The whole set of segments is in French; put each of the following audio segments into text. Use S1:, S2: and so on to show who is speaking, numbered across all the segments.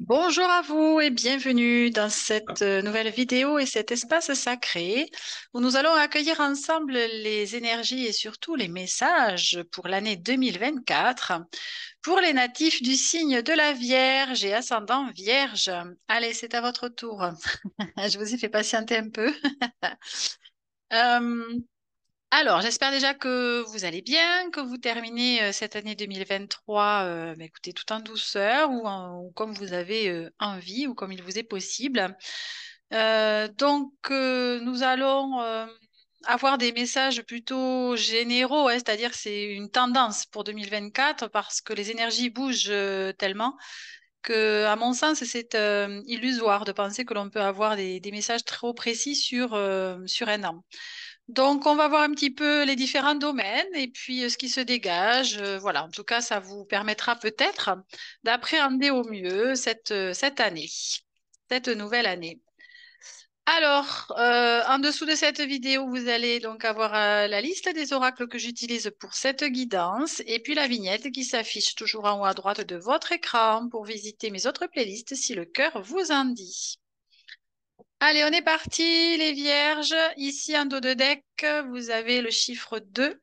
S1: Bonjour à vous et bienvenue dans cette nouvelle vidéo et cet espace sacré où nous allons accueillir ensemble les énergies et surtout les messages pour l'année 2024 pour les natifs du signe de la Vierge et ascendant Vierge. Allez, c'est à votre tour. Je vous ai fait patienter un peu. Euh, alors, j'espère déjà que vous allez bien, que vous terminez cette année 2023, bah, écoutez, tout en douceur ou comme vous avez envie ou comme il vous est possible. Nous allons avoir des messages plutôt généraux, hein, c'est-à-dire que c'est une tendance pour 2024 parce que les énergies bougent tellement que, à mon sens, c'est illusoire de penser que l'on peut avoir des messages trop précis sur un an. Donc, on va voir un petit peu les différents domaines et puis ce qui se dégage. Voilà, en tout cas, ça vous permettra peut-être d'appréhender au mieux cette année, cette nouvelle année. Alors, en dessous de cette vidéo, vous allez donc avoir la liste des oracles que j'utilise pour cette guidance et puis la vignette qui s'affiche toujours en haut à droite de votre écran pour visiter mes autres playlists si le cœur vous en dit. Allez, on est parti, les vierges. Ici, en dos de deck, vous avez le chiffre 2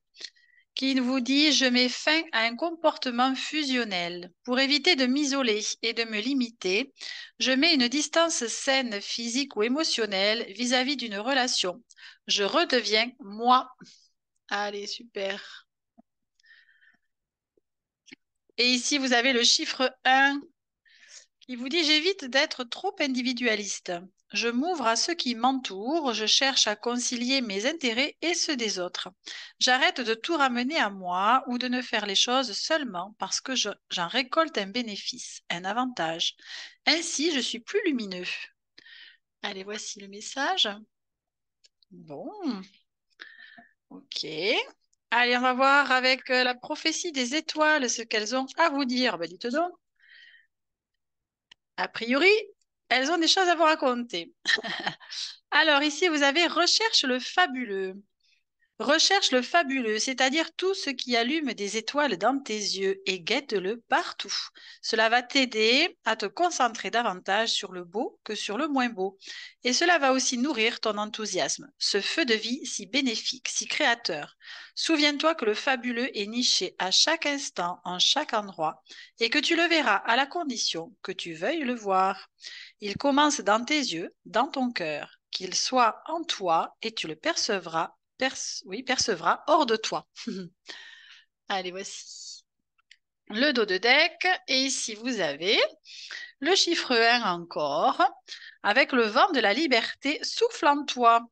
S1: qui vous dit: Je mets fin à un comportement fusionnel. Pour éviter de m'isoler et de me limiter, je mets une distance saine, physique ou émotionnelle vis-à-vis d'une relation. Je redeviens moi. Allez, super. Et ici, vous avez le chiffre 1 qui vous dit: J'évite d'être trop individualiste. Je m'ouvre à ceux qui m'entourent, je cherche à concilier mes intérêts et ceux des autres. J'arrête de tout ramener à moi ou de ne faire les choses seulement parce que j'en récolte un bénéfice, un avantage. Ainsi, je suis plus lumineux. Allez, voici le message. Bon, ok. Allez, on va voir avec la prophétie des étoiles ce qu'elles ont à vous dire. Ben, dites donc. A priori, elles ont des choses à vous raconter. Alors ici, vous avez recherche le fabuleux. Recherche le fabuleux, c'est-à-dire tout ce qui allume des étoiles dans tes yeux et guette-le partout. Cela va t'aider à te concentrer davantage sur le beau que sur le moins beau. Et cela va aussi nourrir ton enthousiasme, ce feu de vie si bénéfique, si créateur. Souviens-toi que le fabuleux est niché à chaque instant, en chaque endroit, et que tu le verras à la condition que tu veuilles le voir. Il commence dans tes yeux, dans ton cœur, qu'il soit en toi et tu le percevras oui, percevra hors de toi. Allez, voici le dos de deck. Et ici, vous avez le chiffre 1 encore, avec le vent de la liberté souffle en toi.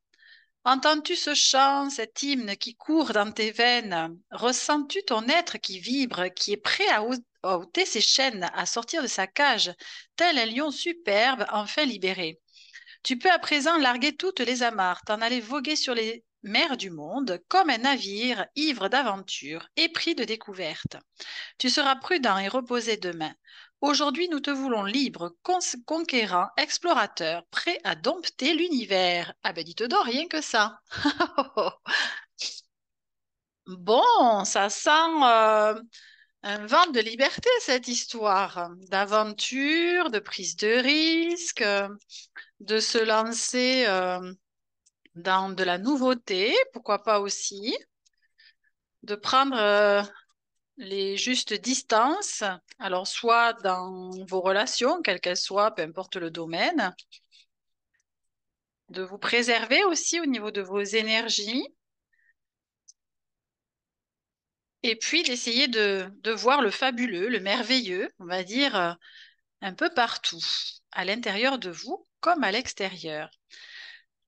S1: Entends-tu ce chant, cet hymne qui court dans tes veines? Ressens-tu ton être qui vibre, qui est prêt à ôter ses chaînes, à sortir de sa cage, tel un lion superbe enfin libéré? Tu peux à présent larguer toutes les amarres, t'en aller voguer sur les mers du monde comme un navire ivre d'aventure, épris de découvertes. Tu seras prudent et reposé demain. Aujourd'hui, nous te voulons libre, conquérant, explorateur, prêt à dompter l'univers. Ah ben, dites donc, rien que ça. Bon, ça sent un vent de liberté, cette histoire, d'aventure, de prise de risque, de se lancer dans de la nouveauté, pourquoi pas aussi, de prendre les justes distances, alors soit dans vos relations, quelles qu'elles soient, peu importe le domaine, de vous préserver aussi au niveau de vos énergies, et puis d'essayer de voir le fabuleux, le merveilleux, on va dire, un peu partout, à l'intérieur de vous comme à l'extérieur.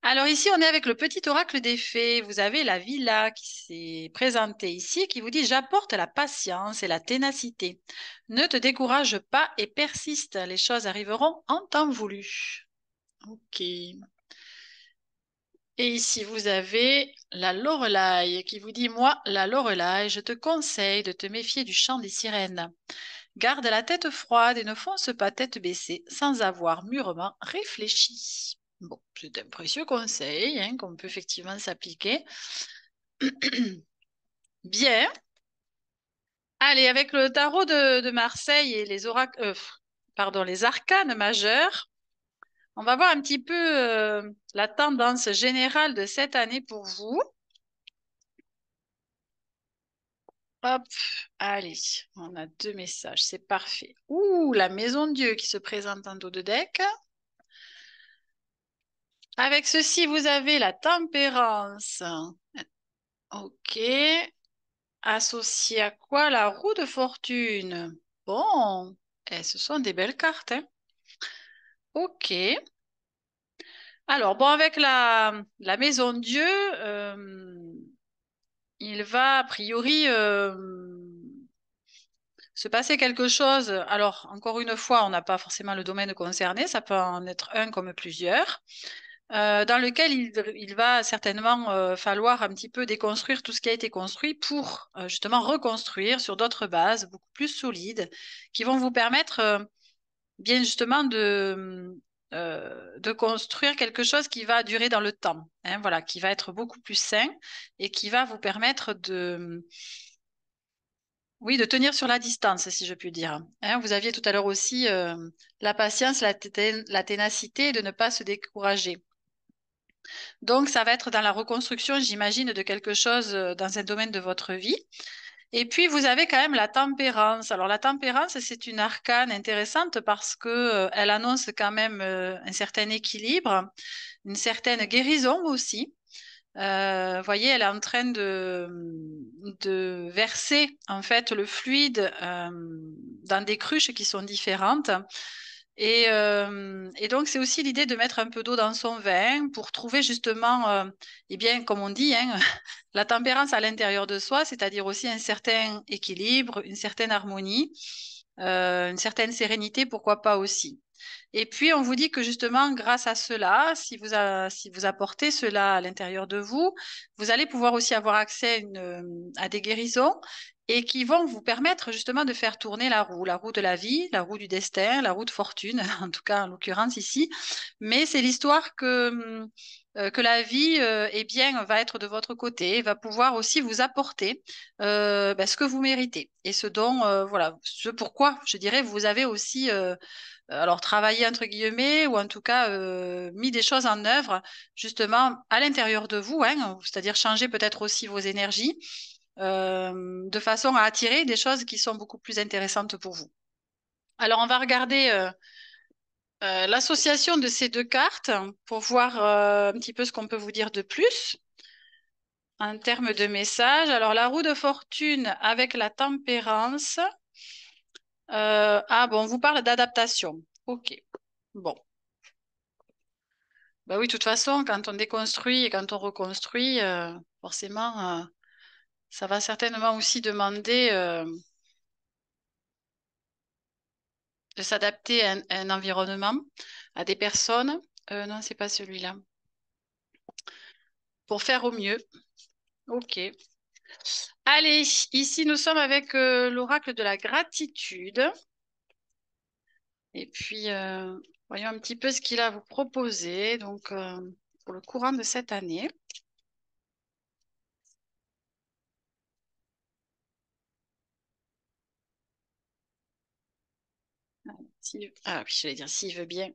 S1: Alors ici, on est avec le petit oracle des fées. Vous avez la villa qui s'est présentée ici, qui vous dit: J'apporte la patience et la ténacité. Ne te décourage pas et persiste. Les choses arriveront en temps voulu. Ok. Et ici, vous avez la Lorelai qui vous dit: Moi, la Lorelai, je te conseille de te méfier du chant des sirènes. Garde la tête froide et ne fonce pas tête baissée sans avoir mûrement réfléchi. Bon, c'est un précieux conseil hein, qu'on peut effectivement s'appliquer. Bien. Allez, avec le tarot de Marseille et les oracles, pardon, les arcanes majeurs. On va voir un petit peu la tendance générale de cette année pour vous. Hop, allez, on a deux messages, c'est parfait. Ouh, la maison de Dieu qui se présente en dos de deck. Avec ceci, vous avez la tempérance. Ok. Associé à quoi? La roue de fortune. Bon, ce sont des belles cartes, hein. Ok. Alors, bon, avec la maison de Dieu, il va a priori se passer quelque chose. Alors, encore une fois, on n'a pas forcément le domaine concerné, ça peut en être un comme plusieurs, dans lequel il va certainement falloir un petit peu déconstruire tout ce qui a été construit pour justement reconstruire sur d'autres bases beaucoup plus solides qui vont vous permettre bien justement de construire quelque chose qui va durer dans le temps, hein, voilà, qui va être beaucoup plus sain et qui va vous permettre oui, de tenir sur la distance, si je puis dire. Hein, vous aviez tout à l'heure aussi la patience, la ténacité et de ne pas se décourager. Donc, ça va être dans la reconstruction, j'imagine, de quelque chose dans un domaine de votre vie. Et puis, vous avez quand même la tempérance. Alors, la tempérance, c'est une arcane intéressante parce que, elle annonce quand même un certain équilibre, une certaine guérison aussi. Voyez, elle est en train de verser en fait le fluide dans des cruches qui sont différentes. Et donc, c'est aussi l'idée de mettre un peu d'eau dans son vin pour trouver justement, eh bien, comme on dit, hein, la tempérance à l'intérieur de soi, c'est-à-dire aussi un certain équilibre, une certaine harmonie, une certaine sérénité, pourquoi pas aussi. Et puis, on vous dit que justement, grâce à cela, si vous apportez cela à l'intérieur de vous, vous allez pouvoir aussi avoir accès à des guérisons et qui vont vous permettre justement de faire tourner la roue de la vie, la roue du destin, la roue de fortune, en tout cas en l'occurrence ici. Mais c'est l'histoire que la vie eh bien, va être de votre côté, va pouvoir aussi vous apporter ben, ce que vous méritez et ce dont, voilà, ce pourquoi, je dirais, vous avez aussi alors travailler entre guillemets ou en tout cas mis des choses en œuvre justement à l'intérieur de vous, hein, c'est-à-dire changer peut-être aussi vos énergies de façon à attirer des choses qui sont beaucoup plus intéressantes pour vous. Alors on va regarder l'association de ces deux cartes pour voir un petit peu ce qu'on peut vous dire de plus en termes de messages. Alors la roue de fortune avec la tempérance. Ah bon, on vous parle d'adaptation. Ok. Bon. Bah oui, de toute façon, quand on déconstruit et quand on reconstruit, forcément, ça va certainement aussi demander de s'adapter à un environnement, à des personnes. Non, c'est pas celui-là. Pour faire au mieux. Ok. Allez, ici nous sommes avec l'oracle de la gratitude. Et puis, voyons un petit peu ce qu'il a à vous proposer. Donc, pour le courant de cette année. Ah oui, je vais dire s'il veut bien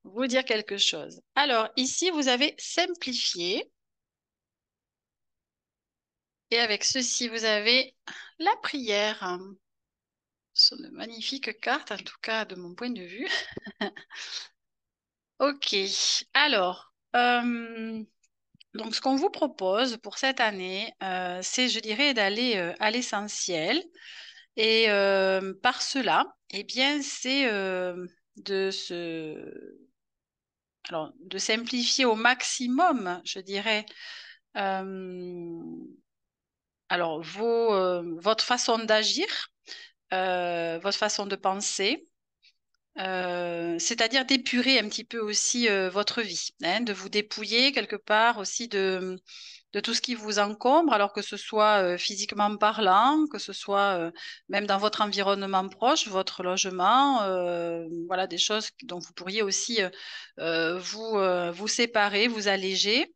S1: vous dire quelque chose. Alors, ici, vous avez simplifié. Et avec ceci, vous avez la prière. Ce sont de magnifiques cartes, en tout cas de mon point de vue. Ok, alors, donc ce qu'on vous propose pour cette année, c'est, je dirais, d'aller à l'essentiel. Et par cela, eh bien, c'est de alors, de simplifier au maximum, je dirais, euh, alors votre façon d'agir, votre façon de penser, c'est-à-dire d'épurer un petit peu aussi votre vie, hein, de vous dépouiller quelque part aussi de tout ce qui vous encombre, alors que ce soit physiquement parlant, que ce soit même dans votre environnement proche, votre logement, voilà des choses dont vous pourriez aussi vous séparer, vous alléger.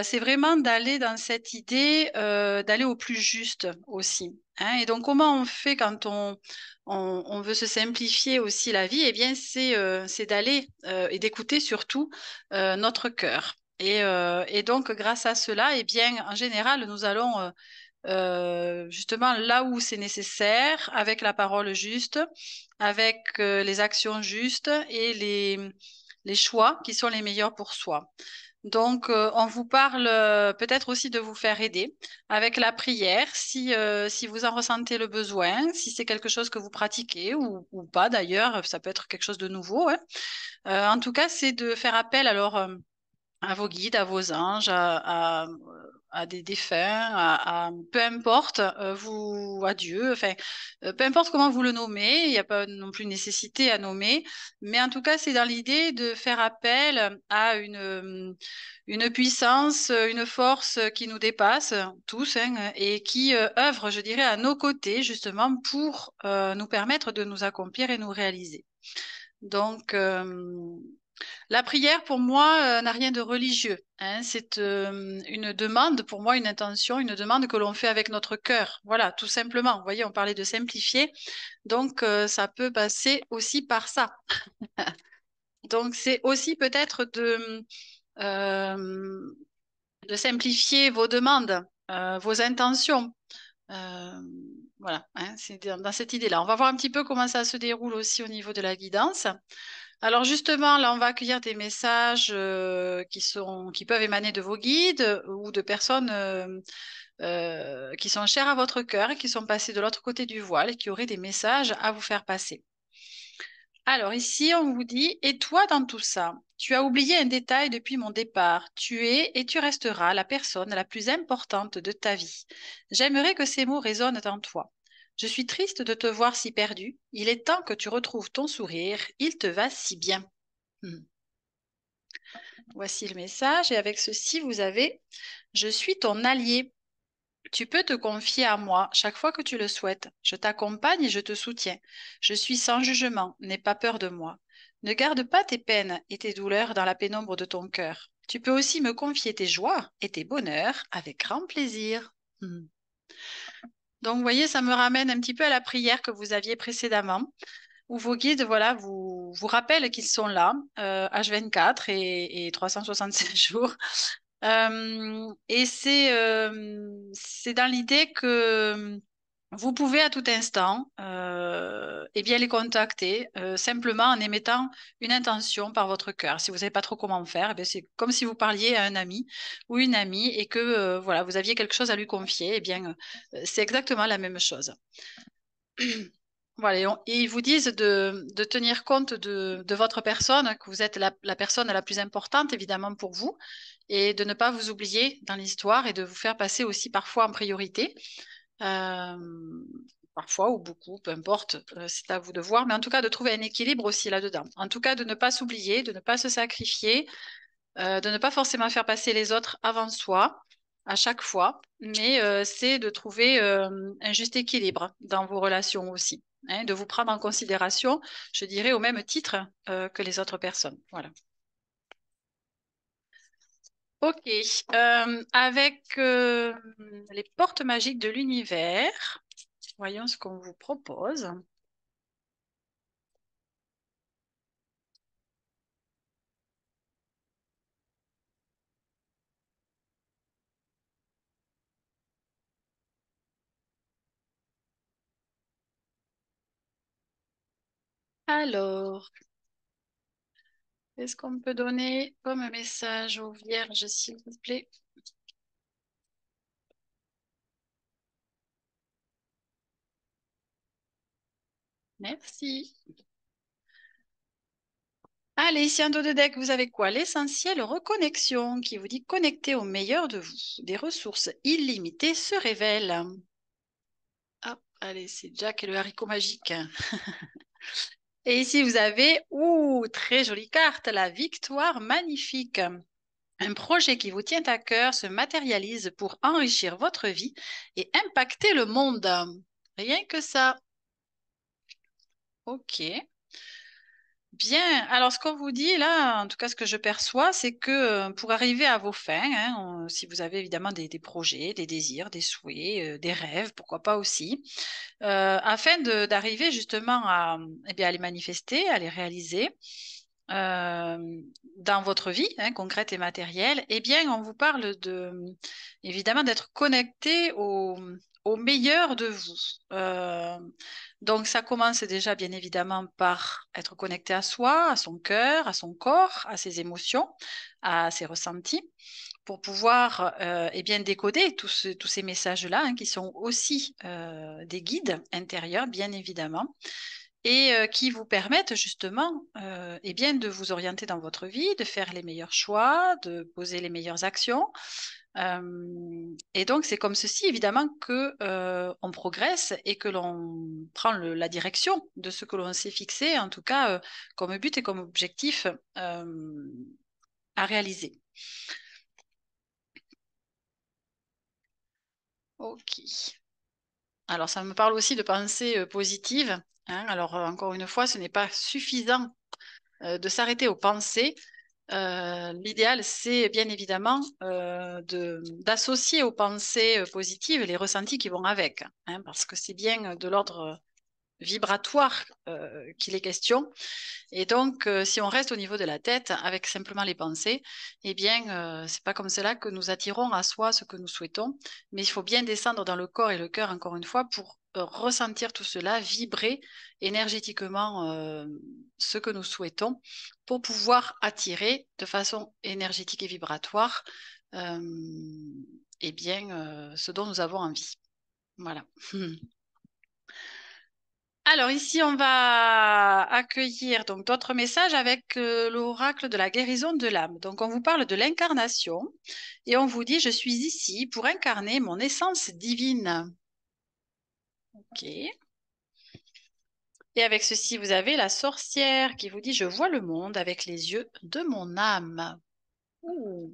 S1: C'est vraiment d'aller dans cette idée, d'aller au plus juste aussi, hein. Et donc, comment on fait quand on veut se simplifier aussi la vie? Eh bien, c'est d'aller et d'écouter surtout notre cœur. Et donc, grâce à cela, eh bien, en général, nous allons justement là où c'est nécessaire, avec la parole juste, avec les actions justes et les choix qui sont les meilleurs pour soi. Donc, on vous parle peut-être aussi de vous faire aider avec la prière, si vous en ressentez le besoin, si c'est quelque chose que vous pratiquez ou pas d'ailleurs, ça peut être quelque chose de nouveau, hein. En tout cas, c'est de faire appel alors à vos guides, à vos anges, à des défunts, peu importe, à Dieu, enfin, peu importe comment vous le nommez, il n'y a pas non plus nécessité à nommer, mais en tout cas, c'est dans l'idée de faire appel à une puissance, une force qui nous dépasse tous, hein, et qui œuvre, je dirais, à nos côtés, justement, pour nous permettre de nous accomplir et nous réaliser. Donc, la prière, pour moi, n'a rien de religieux, hein. C'est une demande, pour moi, une intention, une demande que l'on fait avec notre cœur. Voilà, tout simplement. Vous voyez, on parlait de simplifier, donc ça peut passer aussi par ça. Donc, c'est aussi peut-être euh, de simplifier vos demandes, vos intentions. Euh, voilà, hein, c'est dans cette idée-là. On va voir un petit peu comment ça se déroule aussi au niveau de la guidance. Alors justement, là, on va accueillir des messages qui peuvent émaner de vos guides ou de personnes qui sont chères à votre cœur et qui sont passées de l'autre côté du voile et qui auraient des messages à vous faire passer. Alors ici, on vous dit, et toi dans tout ça, tu as oublié un détail depuis mon départ. Tu es et tu resteras la personne la plus importante de ta vie. J'aimerais que ces mots résonnent en toi. Je suis triste de te voir si perdu. Il est temps que tu retrouves ton sourire. Il te va si bien. Hmm. Voici le message et avec ceci, vous avez Je suis ton allié. Tu peux te confier à moi chaque fois que tu le souhaites. Je t'accompagne et je te soutiens. Je suis sans jugement. N'aie pas peur de moi. Ne garde pas tes peines et tes douleurs dans la pénombre de ton cœur. Tu peux aussi me confier tes joies et tes bonheurs avec grand plaisir. Hmm. Donc, vous voyez, ça me ramène un petit peu à la prière que vous aviez précédemment, où vos guides, voilà, vous rappellent qu'ils sont là, H24 et 365 jours. Et c'est dans l'idée que vous pouvez à tout instant eh bien les contacter simplement en émettant une intention par votre cœur. Si vous savez pas trop comment faire, eh bien, c'est comme si vous parliez à un ami ou une amie et que voilà, vous aviez quelque chose à lui confier. Eh bien, c'est exactement la même chose. Voilà, et ils vous disent de tenir compte de votre personne, que vous êtes la personne la plus importante, évidemment, pour vous, et de ne pas vous oublier dans l'histoire et de vous faire passer aussi parfois en priorité. Euh, Parfois ou beaucoup, peu importe, c'est à vous de voir, mais en tout cas de trouver un équilibre aussi là-dedans. En tout cas, de ne pas s'oublier, de ne pas se sacrifier, de ne pas forcément faire passer les autres avant soi à chaque fois, mais c'est de trouver un juste équilibre dans vos relations aussi, hein, de vous prendre en considération, je dirais, au même titre que les autres personnes. Voilà. Ok. Avec les portes magiques de l'univers, voyons ce qu'on vous propose. Alors, qu'est-ce qu'on peut donner comme message aux vierges, s'il vous plaît? Merci. Allez, ici un dos de deck, vous avez quoi? L'essentiel reconnexion qui vous dit connecter au meilleur de vous. Des ressources illimitées se révèlent. Hop, allez, c'est Jack et le haricot magique. Et ici, vous avez, très jolie carte, la victoire magnifique. Un projet qui vous tient à cœur se matérialise pour enrichir votre vie et impacter le monde. Rien que ça. Ok. Bien, alors ce qu'on vous dit là, en tout cas ce que je perçois, c'est que pour arriver à vos fins, hein, si vous avez évidemment des projets, des désirs, des souhaits, des rêves, pourquoi pas aussi, afin d'arriver justement eh bien, à les manifester, à les réaliser euh, dans votre vie hein, concrète et matérielle, eh bien on vous parle évidemment d'être connecté au meilleur de vous. Donc ça commence déjà bien évidemment par être connecté à soi, à son cœur, à son corps, à ses émotions, à ses ressentis, pour pouvoir eh bien décoder tous ces messages-là hein, qui sont aussi des guides intérieurs, bien évidemment, et qui vous permettent justement eh bien, de vous orienter dans votre vie, de faire les meilleurs choix, de poser les meilleures actions. Et donc, c'est comme ceci, évidemment, que on progresse et que l'on prend la direction de ce que l'on s'est fixé, en tout cas comme but et comme objectif à réaliser. Ok. Alors, ça me parle aussi de pensée positive. Hein. Alors, encore une fois, ce n'est pas suffisant de s'arrêter aux pensées. L'idéal, c'est bien évidemment d'associer aux pensées positives les ressentis qui vont avec, hein, parce que c'est bien de l'ordre vibratoire qu'il est question. Et donc, si on reste au niveau de la tête avec simplement les pensées, eh bien, c'est pas comme cela que nous attirons à soi ce que nous souhaitons, mais il faut bien descendre dans le corps et le cœur, encore une fois, pour ressentir tout cela, vibrer énergétiquement ce que nous souhaitons, pour pouvoir attirer de façon énergétique et vibratoire euh, eh bien, ce dont nous avons envie. Voilà. Alors ici, on va accueillir donc d'autres messages avec l'oracle de la guérison de l'âme. Donc on vous parle de l'incarnation et on vous dit, je suis ici pour incarner mon essence divine. Ok. Et avec ceci, vous avez la sorcière qui vous dit, je vois le monde avec les yeux de mon âme. Ouh,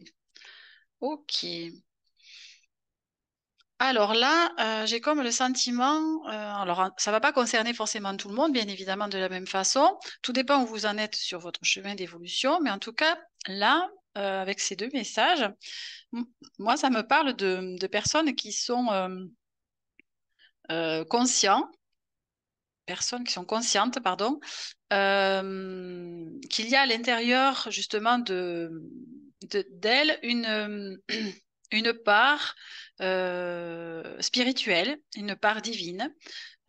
S1: ok. Alors là, j'ai comme le sentiment, alors ça va pas concerner forcément tout le monde, bien évidemment de la même façon. Tout dépend où vous en êtes sur votre chemin d'évolution, mais en tout cas, là, avec ces deux messages, m- moi, ça me parle de personnes qui sont conscients, personnes qui sont conscientes, pardon, qu'il y a à l'intérieur justement d'elle une part spirituelle, une part divine,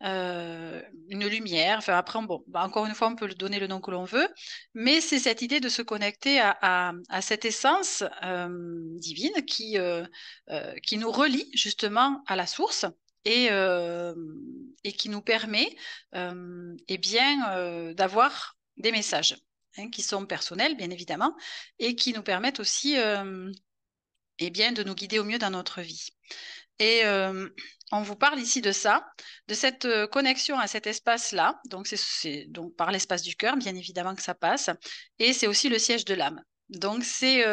S1: une lumière. Enfin, après, bon, bah, encore une fois, on peut lui donner le nom que l'on veut, mais c'est cette idée de se connecter à cette essence divine qui nous relie justement à la source. Et qui nous permet eh bien, d'avoir des messages hein, qui sont personnels, bien évidemment, et qui nous permettent aussi eh bien, de nous guider au mieux dans notre vie. Et on vous parle ici de ça, de cette connexion à cet espace-là. Donc, c'est donc par l'espace du cœur, bien évidemment que ça passe. Et c'est aussi le siège de l'âme. Donc, c'est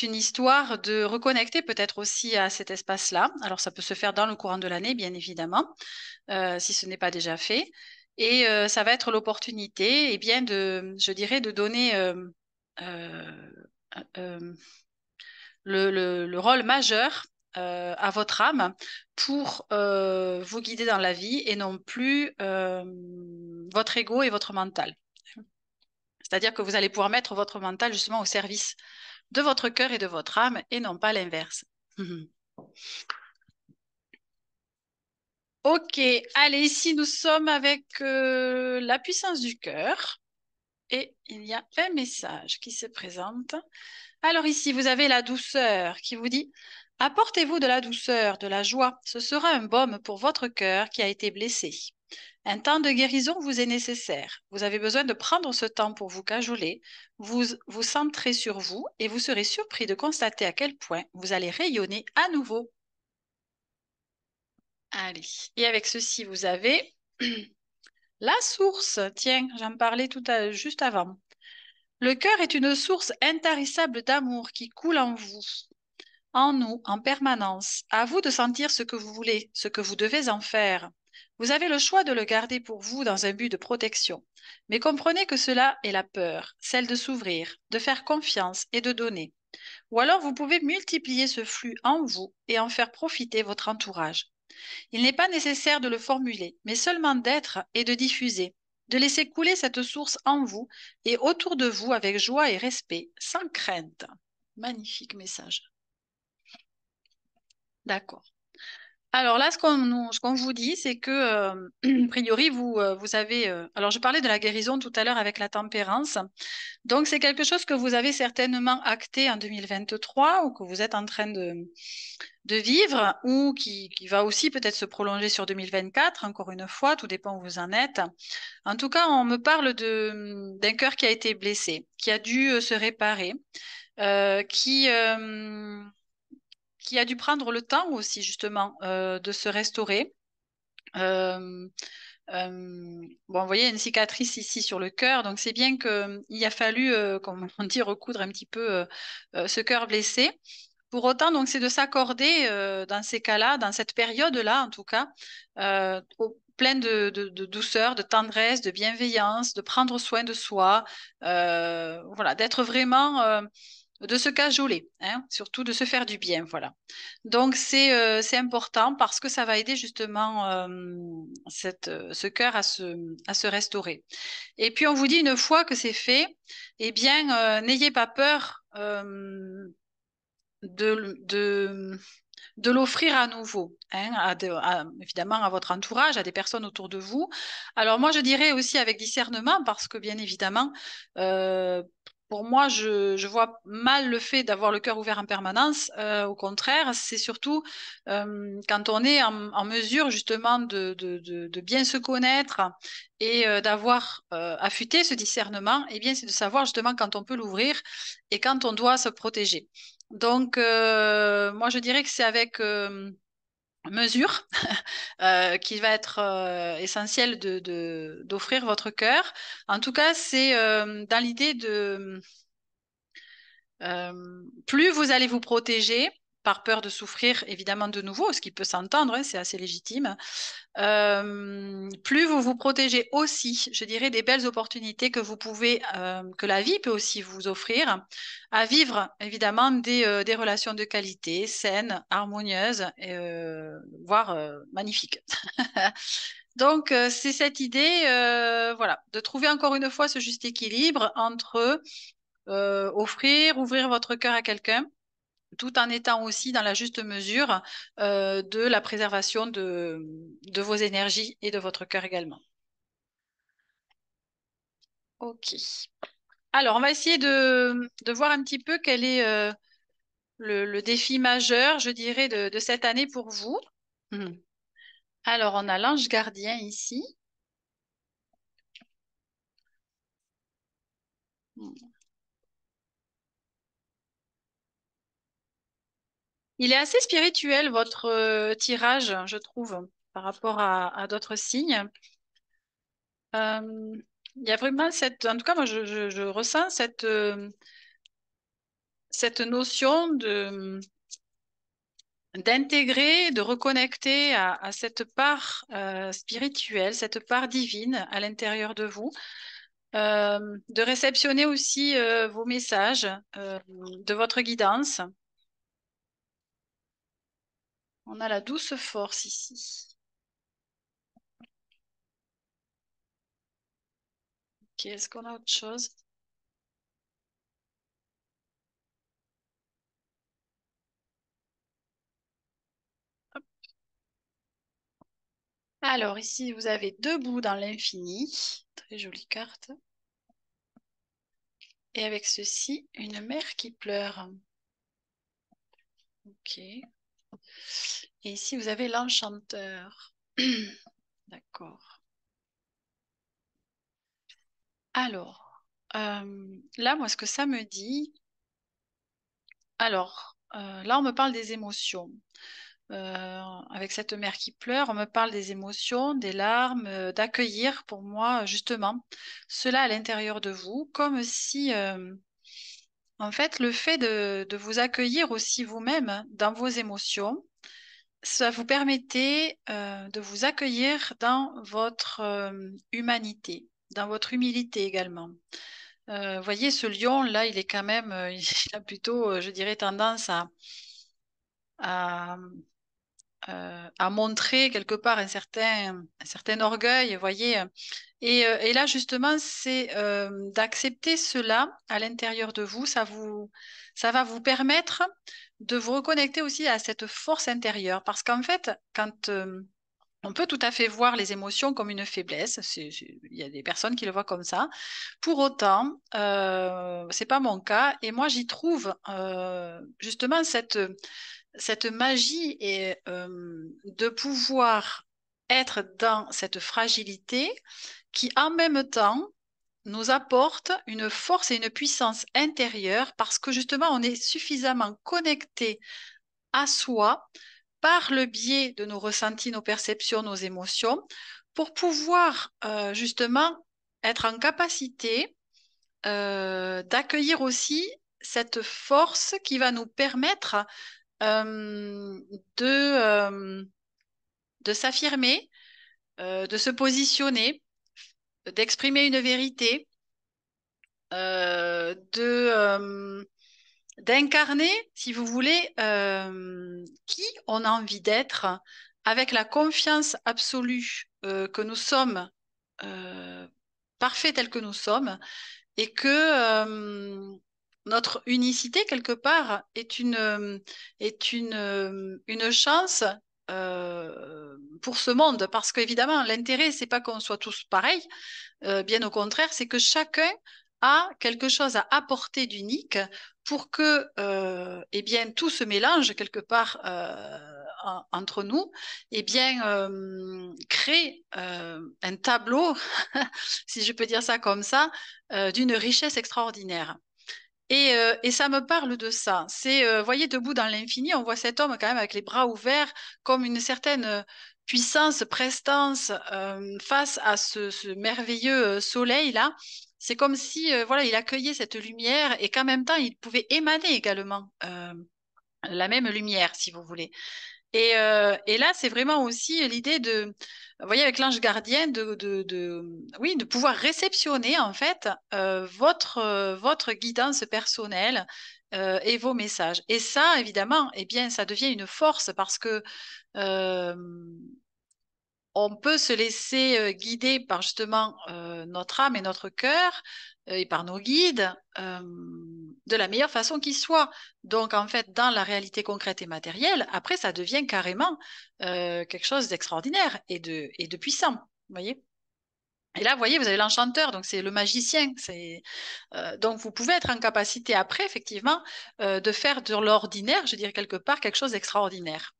S1: une histoire de reconnecter peut-être aussi à cet espace-là. Alors, ça peut se faire dans le courant de l'année, bien évidemment, si ce n'est pas déjà fait. Et ça va être l'opportunité, eh bien, je dirais, de donner euh, euh, le rôle majeur à votre âme pour vous guider dans la vie et non plus votre ego et votre mental. C'est-à-dire que vous allez pouvoir mettre votre mental justement au service de votre cœur et de votre âme et non pas l'inverse. Ok, allez, ici nous sommes avec la puissance du cœur et il y a un message qui se présente. Alors ici, vous avez la douceur qui vous dit, apportez-vous de la douceur, de la joie. Ce sera un baume pour votre cœur qui a été blessé. Un temps de guérison vous est nécessaire. Vous avez besoin de prendre ce temps pour vous cajoler, vous centrer sur vous et vous serez surpris de constater à quel point vous allez rayonner à nouveau. Allez. Et avec ceci, vous avez la source. Tiens, j'en parlais juste avant. Le cœur est une source intarissable d'amour qui coule en vous, en nous, en permanence. À vous de sentir ce que vous voulez, ce que vous devez en faire. Vous avez le choix de le garder pour vous dans un but de protection. Mais comprenez que cela est la peur, celle de s'ouvrir, de faire confiance et de donner. Ou alors vous pouvez multiplier ce flux en vous et en faire profiter votre entourage. Il n'est pas nécessaire de le formuler, mais seulement d'être et de diffuser, de laisser couler cette source en vous et autour de vous avec joie et respect, sans crainte. Magnifique message. D'accord. Alors là, ce qu'on vous dit, c'est que, a priori, vous avez... alors, je parlais de la guérison tout à l'heure avec la tempérance. Donc, c'est quelque chose que vous avez certainement acté en 2023 ou que vous êtes en train de vivre ou qui va aussi peut-être se prolonger sur 2024, encore une fois, tout dépend où vous en êtes. En tout cas, on me parle d'un cœur qui a été blessé, qui a dû se réparer, euh, qui, euh, qui a dû prendre le temps aussi, justement, de se restaurer. Euh, bon, vous voyez, il y a une cicatrice ici sur le cœur, donc c'est bien qu'il a fallu, comme on dit, recoudre un petit peu ce cœur blessé. Pour autant, donc, c'est de s'accorder dans ces cas-là, dans cette période-là, en tout cas, plein de douceur, de tendresse, de bienveillance, de prendre soin de soi, voilà, d'être vraiment, de se cajoler, hein, surtout de se faire du bien, voilà. Donc, c'est important parce que ça va aider justement ce cœur à se restaurer. Et puis, on vous dit une fois que c'est fait, eh bien, n'ayez pas peur. De l'offrir à nouveau, hein, évidemment à votre entourage, à des personnes autour de vous. Alors moi, je dirais aussi avec discernement, parce que bien évidemment, euh, pour moi, je vois mal le fait d'avoir le cœur ouvert en permanence. Au contraire, c'est surtout quand on est en mesure justement de bien se connaître et d'avoir affûté ce discernement, eh bien, c'est de savoir justement quand on peut l'ouvrir et quand on doit se protéger. Donc, moi, je dirais que c'est avec mesure qu'il va être essentiel d'offrir votre cœur. En tout cas, c'est dans l'idée plus vous allez vous protéger par peur de souffrir évidemment de nouveau, ce qui peut s'entendre, hein, c'est assez légitime. Plus vous vous protégez aussi, je dirais, des belles opportunités que vous pouvez, que la vie peut aussi vous offrir, à vivre évidemment des relations de qualité, saines, harmonieuses, voire magnifiques. Donc, c'est cette idée, voilà, de trouver encore une fois ce juste équilibre entre offrir, ouvrir votre cœur à quelqu'un, tout en étant aussi dans la juste mesure de la préservation de vos énergies et de votre cœur également. Ok. Alors, on va essayer de voir un petit peu quel est le défi majeur, je dirais, de cette année pour vous. Mhm. Alors, on a l'ange gardien ici. Mhm. Il est assez spirituel, votre tirage, je trouve, par rapport à d'autres signes. Euh, il y a vraiment en tout cas, moi, je ressens cette notion d'intégrer, de reconnecter à cette part spirituelle, cette part divine à l'intérieur de vous, de réceptionner aussi vos messages, de votre guidance. On a la douce force ici. Ok, est-ce qu'on a autre chose? Alors ici, vous avez Debout dans l'infini. Très jolie carte. Et avec ceci, une mère qui pleure. Ok. Et ici, vous avez l'enchanteur. D'accord. Alors, là, moi, ce que ça me dit, alors, là, on me parle des émotions. Avec cette mère qui pleure, on me parle des émotions, des larmes, d'accueillir pour moi, justement, cela à l'intérieur de vous, comme si, en fait, le fait de vous accueillir aussi vous-même dans vos émotions, ça vous permettait de vous accueillir dans votre humanité, dans votre humilité également. Voyez, ce lion, là, il est quand même, il a plutôt, je dirais, tendance à, à montrer quelque part un certain orgueil, voyez. Et là, justement, c'est d'accepter cela à l'intérieur de vous. Ça va vous permettre de vous reconnecter aussi à cette force intérieure. Parce qu'en fait, quand on peut tout à fait voir les émotions comme une faiblesse. Il y a des personnes qui le voient comme ça. Pour autant, c'est pas mon cas. Et moi, j'y trouve justement cette magie et de pouvoir être dans cette fragilité qui, en même temps, nous apporte une force et une puissance intérieure parce que justement, on est suffisamment connecté à soi par le biais de nos ressentis, nos perceptions, nos émotions, pour pouvoir justement être en capacité d'accueillir aussi cette force qui va nous permettre euh, de, euh, de s'affirmer, de se positionner, d'exprimer une vérité, d'incarner, si vous voulez, qui on a envie d'être, avec la confiance absolue que nous sommes parfaits tels que nous sommes, et que notre unicité, quelque part, est une chance pour ce monde, parce qu'évidemment, l'intérêt, c'est pas qu'on soit tous pareils, bien au contraire, c'est que chacun a quelque chose à apporter d'unique pour que eh bien, tout se mélange quelque part entre nous, et bien, crée un tableau, si je peux dire ça comme ça, d'une richesse extraordinaire. Et ça me parle de ça. C'est, voyez, debout dans l'infini, on voit cet homme quand même avec les bras ouverts, comme une certaine puissance, prestance face à ce merveilleux soleil-là. C'est comme si, voilà, il accueillait cette lumière et qu'en même temps, il pouvait émaner également la même lumière, si vous voulez. Et là, c'est vraiment aussi l'idée de, vous voyez, avec l'ange gardien, oui, de pouvoir réceptionner en fait votre guidance personnelle et vos messages. Et ça, évidemment, eh bien, ça devient une force parce que euh, on peut se laisser guider par justement notre âme et notre cœur et par nos guides de la meilleure façon qui soit. Donc, en fait, dans la réalité concrète et matérielle, après, ça devient carrément quelque chose d'extraordinaire et de puissant. Vous voyez? Et là, vous voyez, vous avez l'enchanteur, donc c'est le magicien. Donc, vous pouvez être en capacité après, effectivement, de faire de l'ordinaire, je dirais quelque part, quelque chose d'extraordinaire.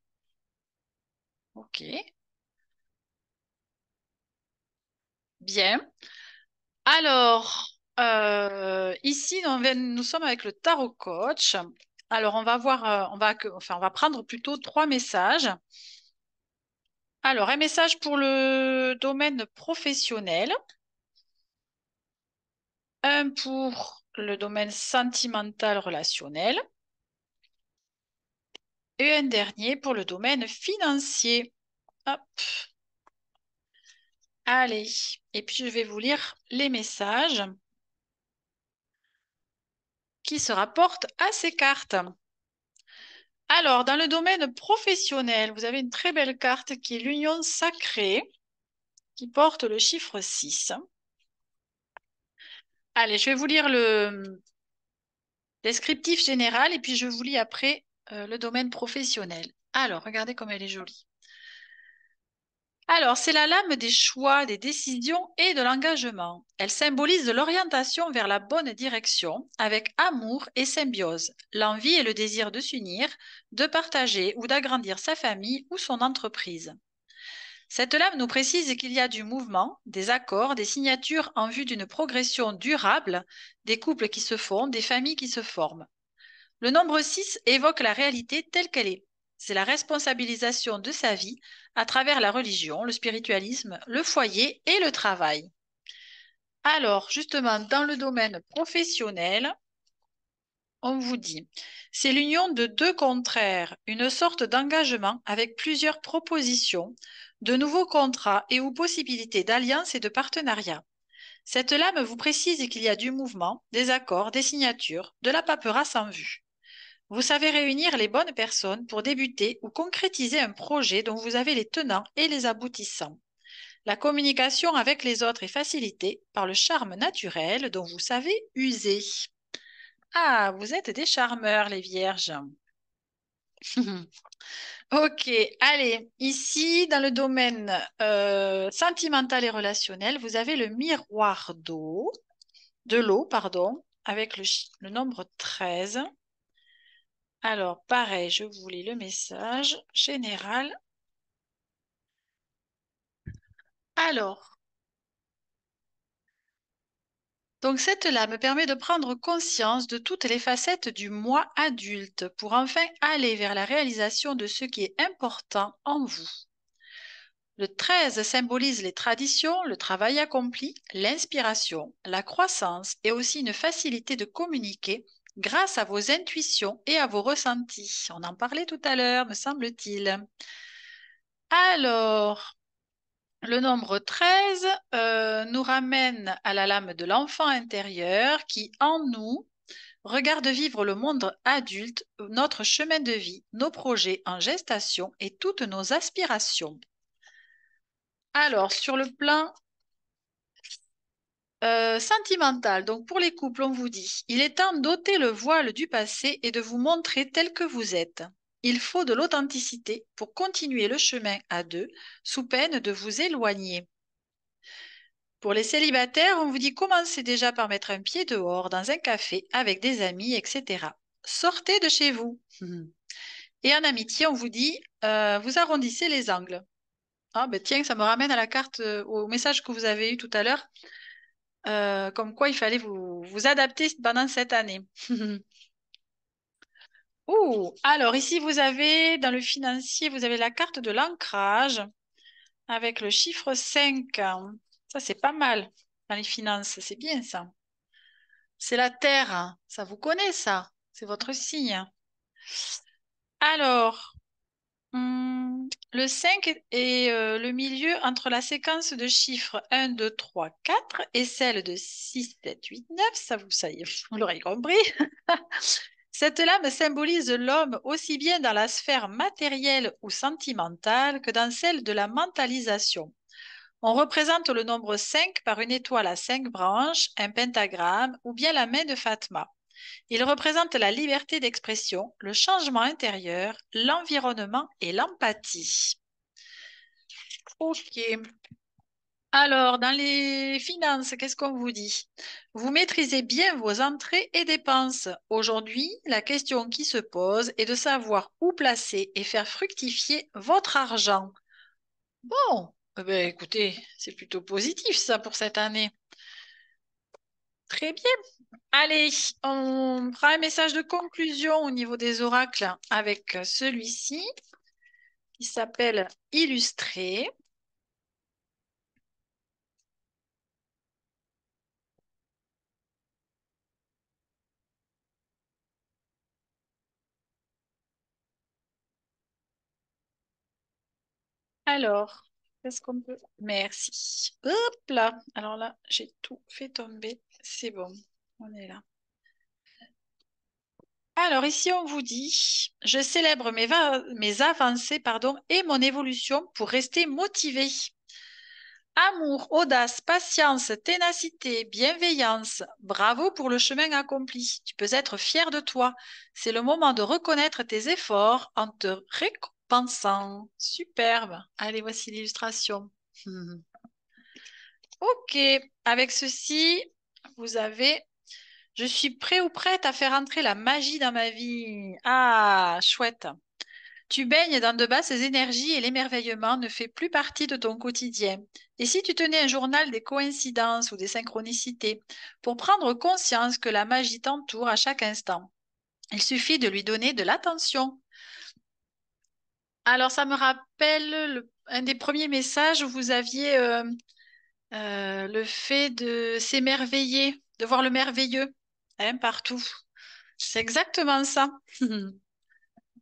S1: Ok, bien. Alors, ici, nous sommes avec le tarot coach. Alors, on va voir, enfin, on va prendre plutôt trois messages. Alors, un message pour le domaine professionnel, un pour le domaine sentimental relationnel et un dernier pour le domaine financier. Hop, allez. Et puis, je vais vous lire les messages qui se rapportent à ces cartes. Alors, dans le domaine professionnel, vous avez une très belle carte qui est l'union sacrée, qui porte le chiffre 6. Allez, je vais vous lire le descriptif général et puis je vous lis après le domaine professionnel. Alors, regardez comme elle est jolie. Alors, c'est la lame des choix, des décisions et de l'engagement. Elle symbolise l'orientation vers la bonne direction avec amour et symbiose, l'envie et le désir de s'unir, de partager ou d'agrandir sa famille ou son entreprise. Cette lame nous précise qu'il y a du mouvement, des accords, des signatures en vue d'une progression durable, des couples qui se font, des familles qui se forment. Le nombre 6 évoque la réalité telle qu'elle est. C'est la responsabilisation de sa vie à travers la religion, le spiritualisme, le foyer et le travail. Alors, justement, dans le domaine professionnel, on vous dit, c'est l'union de deux contraires, une sorte d'engagement avec plusieurs propositions, de nouveaux contrats et ou possibilités d'alliance et de partenariat. Cette lame vous précise qu'il y a du mouvement, des accords, des signatures, de la paperasse en vue. Vous savez réunir les bonnes personnes pour débuter ou concrétiser un projet dont vous avez les tenants et les aboutissants. La communication avec les autres est facilitée par le charme naturel dont vous savez user. Ah, vous êtes des charmeurs, les vierges. Ok, allez, ici, dans le domaine sentimental et relationnel, vous avez le miroir de l'eau, pardon, avec le nombre 13. Alors, pareil, je vous lis le message général. Alors, donc cette lame permet de prendre conscience de toutes les facettes du moi adulte pour enfin aller vers la réalisation de ce qui est important en vous. Le 13 symbolise les traditions, le travail accompli, l'inspiration, la croissance et aussi une facilité de communiquer grâce à vos intuitions et à vos ressentis. On en parlait tout à l'heure, me semble-t-il. Alors, le nombre 13 nous ramène à la lame de l'enfant intérieur qui, en nous, regarde vivre le monde adulte, notre chemin de vie, nos projets en gestation et toutes nos aspirations. Alors, sur le plan sentimental, donc pour les couples, on vous dit, il est temps d'ôter le voile du passé et de vous montrer tel que vous êtes. Il faut de l'authenticité pour continuer le chemin à deux, sous peine de vous éloigner. Pour les célibataires, on vous dit commencez déjà par mettre un pied dehors dans un café avec des amis, etc. Sortez de chez vous. Et en amitié, on vous dit vous arrondissez les angles. Ah ben tiens, ça me ramène à la carte, au message que vous avez eu tout à l'heure, comme quoi il fallait vous adapter pendant cette année. Ouh, alors ici, vous avez, dans le financier, vous avez la carte de l'ancrage avec le chiffre 5. Ça, c'est pas mal dans les finances, c'est bien ça. C'est la Terre, ça vous connaît ça, c'est votre signe. Alors, le 5 est le milieu entre la séquence de chiffres 1, 2, 3, 4 et celle de 6, 7, 8, 9. Ça ça y est, vous l'aurez compris. Cette lame symbolise l'homme aussi bien dans la sphère matérielle ou sentimentale que dans celle de la mentalisation. On représente le nombre 5 par une étoile à 5 branches, un pentagramme ou bien la main de Fatma. Il représente la liberté d'expression, le changement intérieur, l'environnement et l'empathie. Ok. Alors, dans les finances, qu'est-ce qu'on vous dit? Vous maîtrisez bien vos entrées et dépenses. Aujourd'hui, la question qui se pose est de savoir où placer et faire fructifier votre argent. Bon, eh ben, écoutez, c'est plutôt positif ça pour cette année. Très bien. Allez, on prend un message de conclusion au niveau des oracles avec celui-ci qui s'appelle Illustré. Alors, qu'est-ce qu'on peut... Merci. Hop là. Alors là, j'ai tout fait tomber. C'est bon. On est là. Alors ici, on vous dit, je célèbre mes avancées et mon évolution pour rester motivé. Amour, audace, patience, ténacité, bienveillance. Bravo pour le chemin accompli. Tu peux être fier de toi. C'est le moment de reconnaître tes efforts en te récompensant. Superbe. Allez, voici l'illustration. Ok, avec ceci, vous avez je suis prêt ou prête à faire entrer la magie dans ma vie. Ah, chouette. Tu baignes dans de basses énergies et l'émerveillement ne fait plus partie de ton quotidien. Et si tu tenais un journal des coïncidences ou des synchronicités pour prendre conscience que la magie t'entoure à chaque instant, il suffit de lui donner de l'attention. Alors, ça me rappelle un des premiers messages où vous aviez le fait de s'émerveiller, de voir le merveilleux, hein, partout. C'est exactement ça.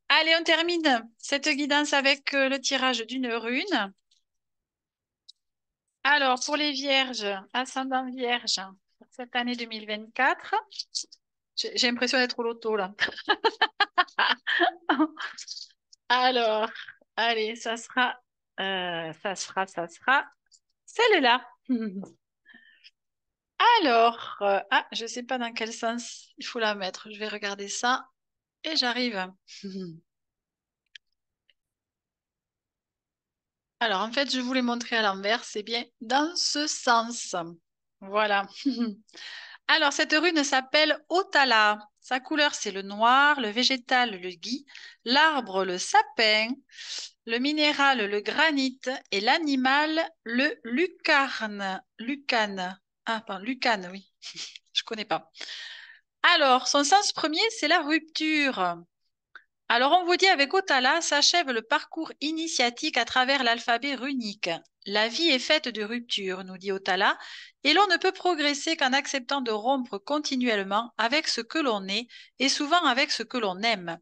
S1: Allez, on termine cette guidance avec le tirage d'une rune. Alors, pour les vierges, ascendant vierge, pour cette année 2024, j'ai l'impression d'être au loto là. Alors, allez, ça sera celle-là. Alors, je sais pas dans quel sens il faut la mettre. Je vais regarder ça et j'arrive. Alors, en fait, je vous l'ai montré à l'envers, c'est bien dans ce sens. Voilà. Alors, cette rune s'appelle Otala. Sa couleur, c'est le noir, le végétal, le gui, l'arbre, le sapin, le minéral, le granit et l'animal, le lucarne. Lucane. Ah, pardon, lucane, oui, je connais pas. Alors, son sens premier, c'est la rupture. Alors, on vous dit avec Otala s'achève le parcours initiatique à travers l'alphabet runique. La vie est faite de ruptures, nous dit Otala, et l'on ne peut progresser qu'en acceptant de rompre continuellement avec ce que l'on est et souvent avec ce que l'on aime.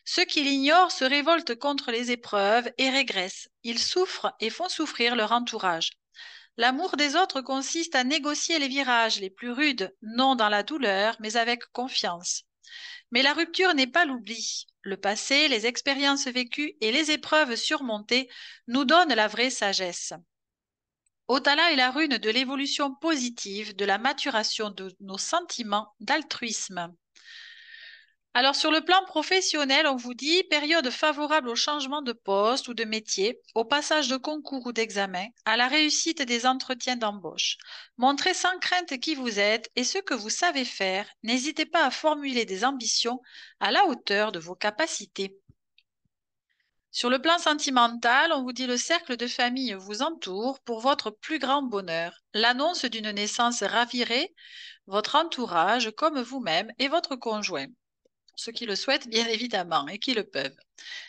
S1: Ceux qui l'ignorent se révoltent contre les épreuves et régressent. Ils souffrent et font souffrir leur entourage. L'amour des autres consiste à négocier les virages les plus rudes, non dans la douleur, mais avec confiance. Mais la rupture n'est pas l'oubli. Le passé, les expériences vécues et les épreuves surmontées nous donnent la vraie sagesse. Otala est la rune de l'évolution positive, de la maturation de nos sentiments d'altruisme. Alors sur le plan professionnel, on vous dit période favorable au changement de poste ou de métier, au passage de concours ou d'examen, à la réussite des entretiens d'embauche. Montrez sans crainte qui vous êtes et ce que vous savez faire. N'hésitez pas à formuler des ambitions à la hauteur de vos capacités. Sur le plan sentimental, on vous dit le cercle de famille vous entoure pour votre plus grand bonheur. L'annonce d'une naissance ravirait votre entourage comme vous-même et votre conjoint ceux qui le souhaitent bien évidemment et qui le peuvent.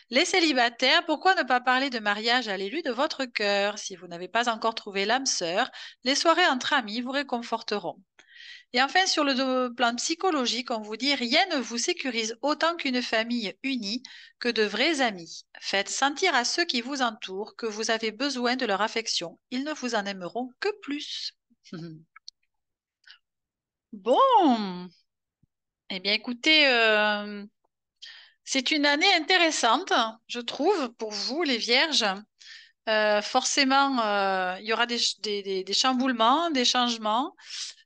S1: Les célibataires, pourquoi ne pas parler de mariage à l'élu de votre cœur? Si vous n'avez pas encore trouvé l'âme sœur, les soirées entre amis vous réconforteront. Et enfin, sur le plan psychologique, on vous dit rien ne vous sécurise autant qu'une famille unie que de vrais amis. Faites sentir à ceux qui vous entourent que vous avez besoin de leur affection. Ils ne vous en aimeront que plus. Bon, eh bien écoutez, c'est une année intéressante, je trouve, pour vous, les vierges. Forcément, il y aura des chamboulements, des changements.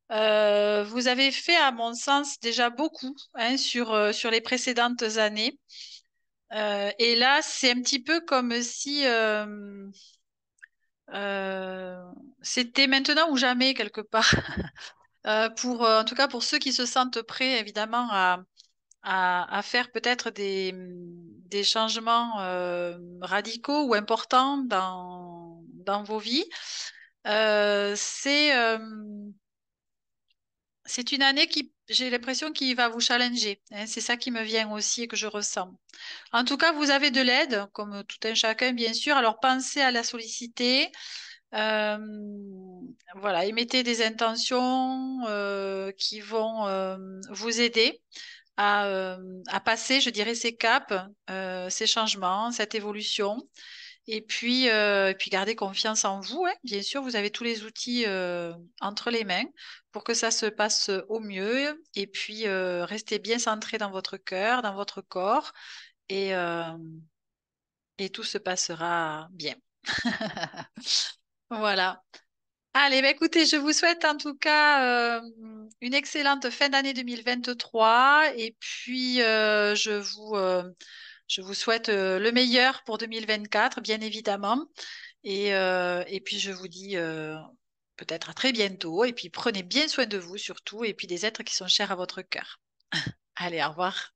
S1: Vous avez fait, à mon sens, déjà beaucoup hein, sur les précédentes années. Et là, c'est un petit peu comme si euh, c'était maintenant ou jamais, quelque part. En tout cas, pour ceux qui se sentent prêts, évidemment, à faire peut-être des changements radicaux ou importants dans vos vies. Euh, c'est euh, c'est une année qui, j'ai l'impression, qui va vous challenger. Hein. C'est ça qui me vient aussi et que je ressens. En tout cas, vous avez de l'aide, comme tout un chacun, bien sûr. Alors, pensez à la solliciter. Euh, voilà, émettez des intentions qui vont vous aider à passer, je dirais, ces caps, ces changements, cette évolution. Et puis gardez confiance en vous. Hein. Bien sûr, vous avez tous les outils entre les mains pour que ça se passe au mieux. Et puis, restez bien centré dans votre cœur, dans votre corps. Et, euh, et tout se passera bien. Voilà. Allez, bah écoutez, je vous souhaite en tout cas une excellente fin d'année 2023 et puis je vous souhaite le meilleur pour 2024, bien évidemment. Et puis je vous dis peut-être à très bientôt et puis prenez bien soin de vous surtout et puis des êtres qui sont chers à votre cœur. Allez, au revoir.